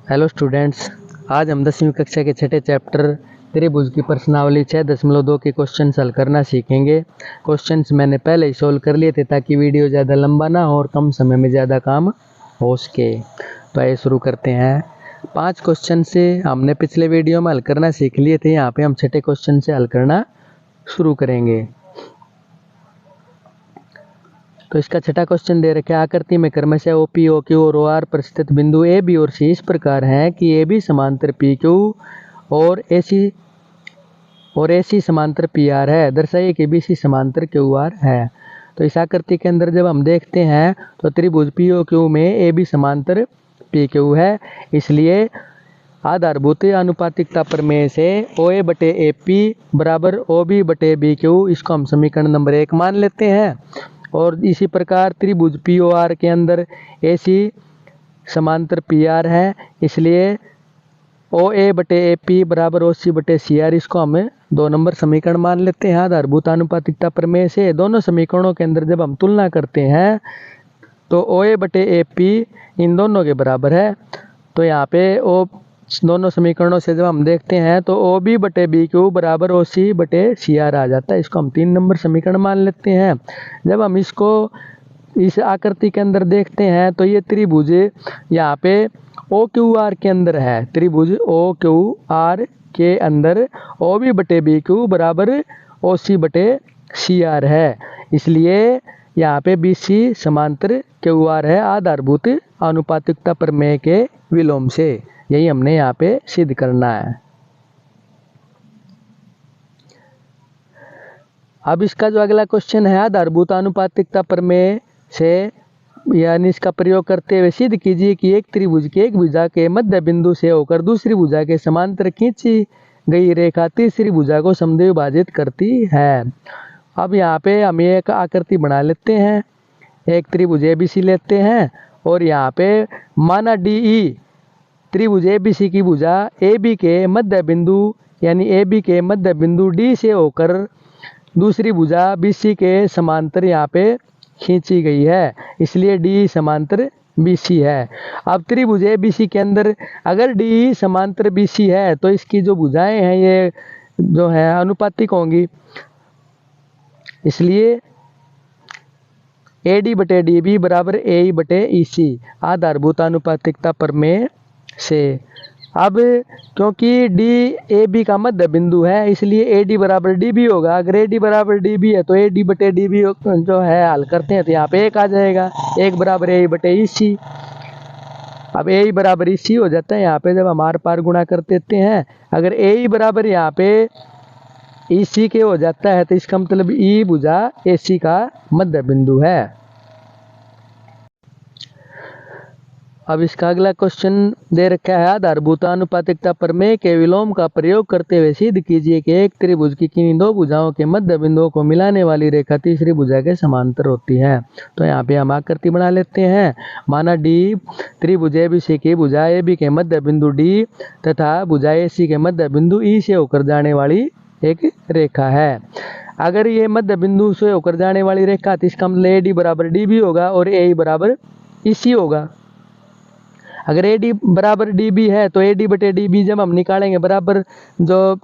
Hello students, आज हम 10वीं कक्षा के छठे चैप्टर त्रिभुज की प्रश्नावली 6.2 के क्वेश्चन हल करना सीखेंगे। क्वेश्चंस मैंने पहले ही सोल्व कर लिए थे ताकि वीडियो ज़्यादा लंबा ना हो और कम समय में ज़्यादा काम हो सके। तो आइए शुरू करते हैं। 5 क्वेश्चन से हमने पिछले वीडियो में हल करना सीख लिए थे। यहाँ पे हम छठे क्वेश्चन से हल करना शुरू करेंगे। तो इसका छठा क्वेश्चन दे रखा है, आकृति में क्रमशः ओ पी ओ क्यू और ओ आर पर स्थित बिंदु ए बी और सी इस प्रकार हैं कि ए बी समांतर पी क्यू और ए सी समांतर पी आर है। दर्शाइए कि बी सी समांतर क्यू आर है। तो इस आकृति के अंदर जब हम देखते हैं तो त्रिभुज पी ओ क्यू में ए बी समांतर पी क्यू है, इसलिए आधारभूत अनुपातिकता प्रमेय से ओ ए बटे ए पी बराबर ओ बी बटे बी क्यू, इसको हम समीकरण नंबर 1 मान लेते हैं। और इसी प्रकार त्रिभुज पी ओ आर के अंदर ए सी समांतर पी आर है, इसलिए ओ ए बटे ए पी बराबर ओ सी बटे सी आर, इसको हम 2 नंबर समीकरण मान लेते हैं आधारभूत अनुपातिकता प्रमेय से। दोनों समीकरणों के अंदर जब हम तुलना करते हैं तो ओ ए बटे ए पी इन दोनों के बराबर है। तो यहाँ पे ओ दोनों समीकरणों से जब हम देखते हैं तो ओ बी बटे बी क्यू बराबर ओ सी बटे सी आर आ जाता है, इसको हम 3 नंबर समीकरण मान लेते हैं। जब हम इसको इस आकृति के अंदर देखते हैं तो ये त्रिभुज यहाँ पे ओ क्यू आर के अंदर है। त्रिभुज ओ क्यू आर के अंदर ओ बी बटे बी क्यू बराबर ओ सी बटे सी आर है, इसलिए यहाँ पे बी सी समांतर क्यू आर है आधारभूत अनुपातिकता प्रमेय के विलोम से। यही हमने यहाँ पे सिद्ध करना है। अब इसका जो अगला क्वेश्चन है, आधारभूत अनुपातिकता प्रमेय से यानी इसका प्रयोग करते हुए सिद्ध कीजिए कि एक त्रिभुज की एक भुजा के मध्य बिंदु से होकर दूसरी भुजा के समांतर खींची गई रेखा तीसरी भुजा को समद्विभाजित करती है। अब यहाँ पे हम एक आकृति बना लेते हैं। एक त्रिभुज एबीसी लेते हैं और यहाँ पे माना डी ई त्रिभुज एबीसी की भुजा ए बी के मध्य बिंदु यानी ए बी के मध्य बिंदु डी से होकर दूसरी भुजा बी सी के समांतर यहाँ पे खींची गई है, इसलिए डी समांतर बी सी है। अब त्रिभुज एबीसी के अंदर अगर डी समांतर बी सी है तो इसकी जो भुजाएं हैं ये जो है अनुपातिक होंगी, इसलिए ए डी बटे डी बी बराबर ए ई बटे ई सी आधारभूत अनुपातिकता प्रमेय से। अब क्योंकि डी ए बी का मध्य बिंदु है, इसलिए ए डी बराबर डी बी होगा। अगर ए डी बराबर डी बी है तो ए डी बटे डी बी जो है हल करते हैं तो यहाँ पे 1 आ जाएगा, 1 बराबर ए बटे ई सी। अब ए बराबर ई सी हो जाता है। यहाँ पे जब हम आर पार गुणा कर देते हैं, अगर ए बराबर यहाँ पे ई सी के हो जाता है तो इसका मतलब ई भुजा ए सी का मध्य बिंदु है। अब इसका अगला क्वेश्चन दे रखा है, आधारभूत अनुपातिकता प्रमेय के विलोम का प्रयोग करते हुए सिद्ध कीजिए कि एक त्रिभुज की किन्हीं 2 भुजाओं के मध्य बिंदुओं को मिलाने वाली रेखा तीसरी भुजा के समांतर होती है। तो यहाँ पे हम आकृति बना लेते हैं। माना डी त्रिभुज एबीसी की भुजा ए बी के मध्य बिंदु डी तथा भुजा ए सी के मध्य बिंदु ई से होकर जाने वाली एक रेखा है। अगर ये मध्य बिंदु से होकर जाने वाली रेखा तो इसका मतलब ए डी बराबर डी बी होगा और ए बराबर ई सी होगा। अगर ए डी बराबर डी बी है तो ए डी बटे डी बी जब हम निकालेंगे बराबर जो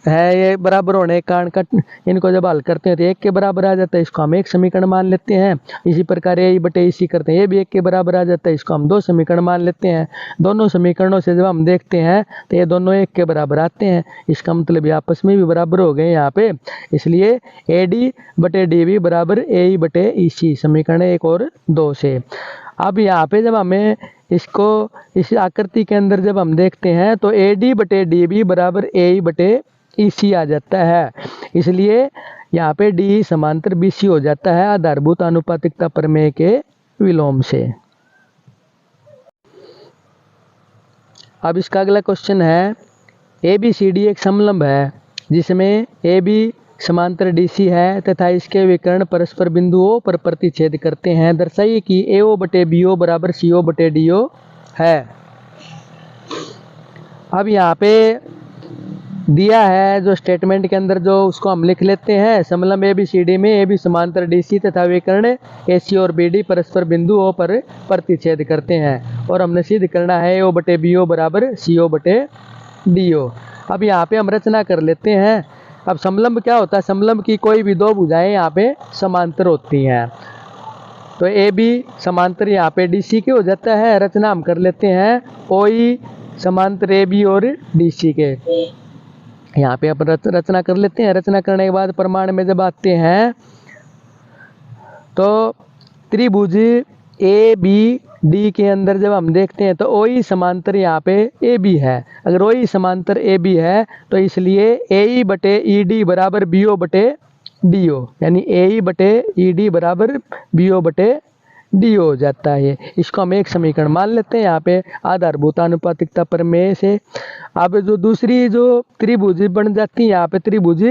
है ये बराबर होने के कारण कट इनको जब हल करते हैं तो 1 के बराबर आ जाता है, इसको हम 1 समीकरण मान लेते हैं। इसी प्रकार ए बटे ई सी करते हैं, ये भी 1 के बराबर आ जाता है, इसको हम 2 समीकरण मान लेते हैं। दोनों समीकरणों से जब हम देखते हैं तो ये दोनों 1 के बराबर आते हैं, इसका मतलब ये आपस में भी बराबर हो गए यहाँ पे, इसलिए ए डी बटे डी बी बराबर ए बटे ई सी समीकरण 1 और 2 से। अब यहाँ पे जब हमें इसको इस आकृति के अंदर जब हम देखते हैं तो ए डी बटे डी बी बराबर ए बटे ई सी आ जाता है, इसलिए यहाँ पे डी समांतर बी सी हो जाता है आधारभूत अनुपातिकता प्रमेय के विलोम से। अब इसका अगला क्वेश्चन है, ए बी सी डी एक समलंब है जिसमें ए बी समांतर डी सी है तथा इसके विकर्ण परस्पर बिंदु ओ पर प्रतिच्छेद करते हैं। दर्शाइए कि ए ओ बटे बी ओ बराबर सी ओ बटे डी ओ है। अब यहाँ पे दिया है जो स्टेटमेंट के अंदर, जो उसको हम लिख लेते हैं। समलंब ABCD में AB समांतर DC तथा विकर्ण AC और BD परस्पर बिंदु O पर प्रतिच्छेद करते हैं और हमने सिद्ध करना है AO बटे BO बराबर CO बटे DO। अब यहाँ पे हम रचना कर लेते हैं। अब समलंब क्या होता है? समलंब की कोई भी दो भुजाएं यहाँ पे समांतर होती हैं। तो AB समांतर यहाँ पे DC के हो जाता है। रचना हम कर लेते हैं OE समांतर AB और DC के। यहाँ पे अपन रचना कर लेते हैं। रचना करने के बाद प्रमाण में जब आते हैं तो त्रिभुज ABD के अंदर जब हम देखते हैं तो OE समांतर यहाँ पे AB है। अगर OE समांतर AB है तो इसलिए AE बटे ED बराबर BO बटे DO, यानी AE बटे ED बराबर BO बटे DO हो जाता है। इसको हम एक समीकरण मान लेते हैं यहाँ पे आधारभूत आनुपातिकता प्रमेय से। अब जो दूसरी जो त्रिभुज बन जाती है यहाँ पे त्रिभुज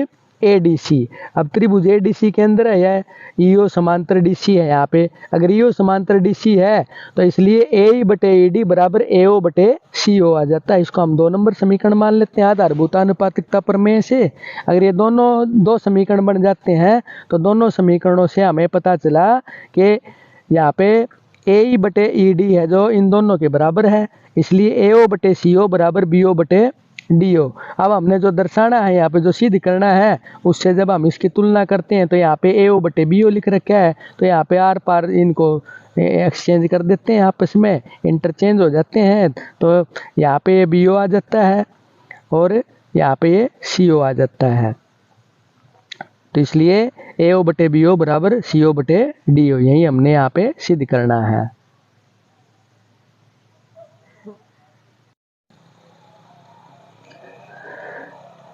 ADC। अब त्रिभुज ADC के अंदर है EO समांतर DC है। यहाँ पे अगर EO समांतर DC है तो इसलिए AE बटे ED बराबर AO बटे CO आ जाता है। इसको हम 2 नंबर समीकरण मान लेते हैं आधारभूत आनुपातिकता प्रमेय से। अगर ये दोनों दो समीकरण बन जाते हैं तो दोनों समीकरणों से हमें पता चला कि यहाँ पे AE बटे ED है जो इन दोनों के बराबर है, इसलिए AO बटे CO बराबर BO बटे DO। अब हमने जो दर्शाना है यहाँ पे, जो सिद्ध करना है, उससे जब हम इसकी तुलना करते हैं तो यहाँ पे AO बटे BO लिख रखा है। तो यहाँ पे आर पार इनको एक्सचेंज कर देते हैं, आपस में इंटरचेंज हो जाते हैं। तो यहाँ पे BO आ जाता है और यहाँ पे ये CO आ जाता है। तो इसलिए AO बटे BO बराबर CO बटे DO, यही हमने यहाँ पे सिद्ध करना है।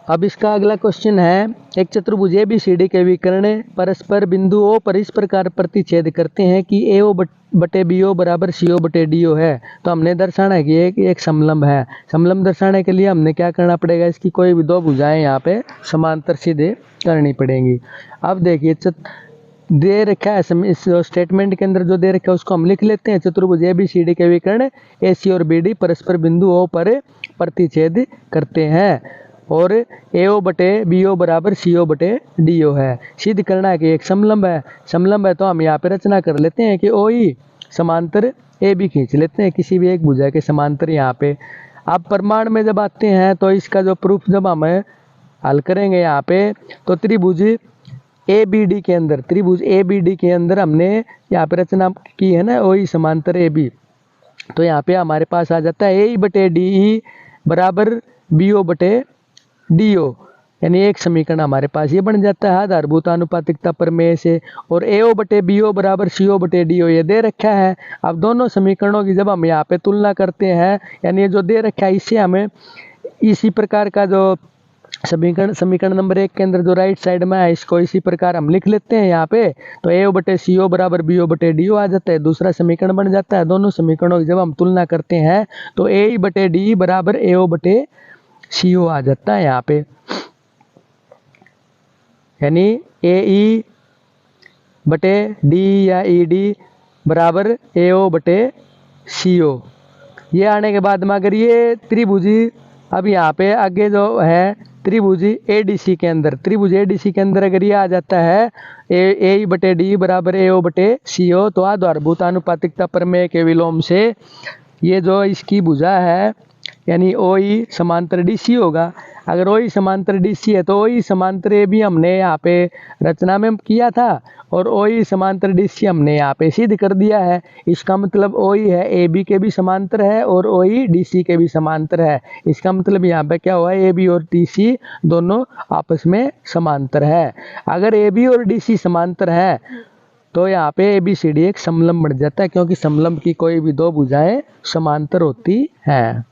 अब इसका अगला क्वेश्चन है, एक चतुर्भुज ABCD के विकर्ण परस्पर बिंदु O पर इस प्रकार प्रतिच्छेद करते हैं कि AO बटे BO बराबर CO बटे DO है। तो हमने दर्शाना है कि एक समलंब है। समलंब दर्शाने के लिए हमने क्या करना पड़ेगा? इसकी कोई भी दो भुजाएं यहाँ पे समांतर सिद्ध करनी पड़ेंगी। अब देखिए दे रखा है इस स्टेटमेंट के अंदर जो दे रखा है उसको हम लिख लेते हैं। चतुर्भुज ABCD के विकर्ण AC और BD परस्पर बिंदु O पर प्रतिच्छेद करते हैं और AO बटे BO बराबर CO बटे DO है। सिद्ध करना है कि एक समलंब है। समलंब है तो हम यहाँ पे रचना कर लेते हैं कि OE समांतर AB खींच लेते हैं किसी भी एक भुजा के समांतर यहाँ पे। अब प्रमाण में जब आते हैं तो इसका जो प्रूफ जब हम हल करेंगे यहाँ पे तो त्रिभुज ABD के अंदर, त्रिभुज ABD के अंदर हमने यहाँ पे रचना की है ना OE समांतर AB। तो यहाँ पे हमारे पास आ जाता है AE बटे DE बराबर BO बटे DO, यानी एक समीकरण हमारे पास ये बन जाता है आधारभूत आनुपातिकता प्रमेय से। और AO बटे BO बराबर CO बटे DO ये दे रखा है। अब दोनों समीकरणों की जब हम यहाँ पे तुलना करते हैं, यानी जो दे रखा है इससे हमें इसी प्रकार का जो समीकरण नंबर 1 के अंदर जो राइट साइड में है इसको इसी प्रकार हम लिख लेते हैं यहाँ पे। तो AO बटे CO बराबर BO बटे DO आ जाता है, दूसरा समीकरण बन जाता है। दोनों समीकरणों की जब हम तुलना करते हैं तो AE बटे DE बराबर AO बटे CO आ जाता है यहाँ पे, यानी AE बटे DE या ED बराबर AO बटे CO। ये आने के बाद में अगर ये त्रिभुज, अब यहाँ पे आगे जो है त्रिभुज ADC के अंदर, त्रिभुज ADC के अंदर अगर ये आ जाता है AE बटे DE बराबर AO बटे CO, तो आधारभूत आनुपातिकता प्रमेय के विलोम से ये जो इसकी भुजा है यानी OE समांतर DC होगा। अगर OE समांतर DC है तो OE समांतर AB हमने यहाँ पे रचना में किया था और OE समांतर DC हमने यहाँ पे सिद्ध कर दिया है। इसका मतलब OE है AB के भी समांतर है और OE DC के भी समांतर है। इसका मतलब यहाँ पे क्या हुआ, AB और DC दोनों आपस में समांतर है। अगर AB और DC समांतर है तो यहाँ पे ABCD एक समलंब बन जाता है, क्योंकि समलंब की कोई भी दो भुजाएं समांतर होती हैं।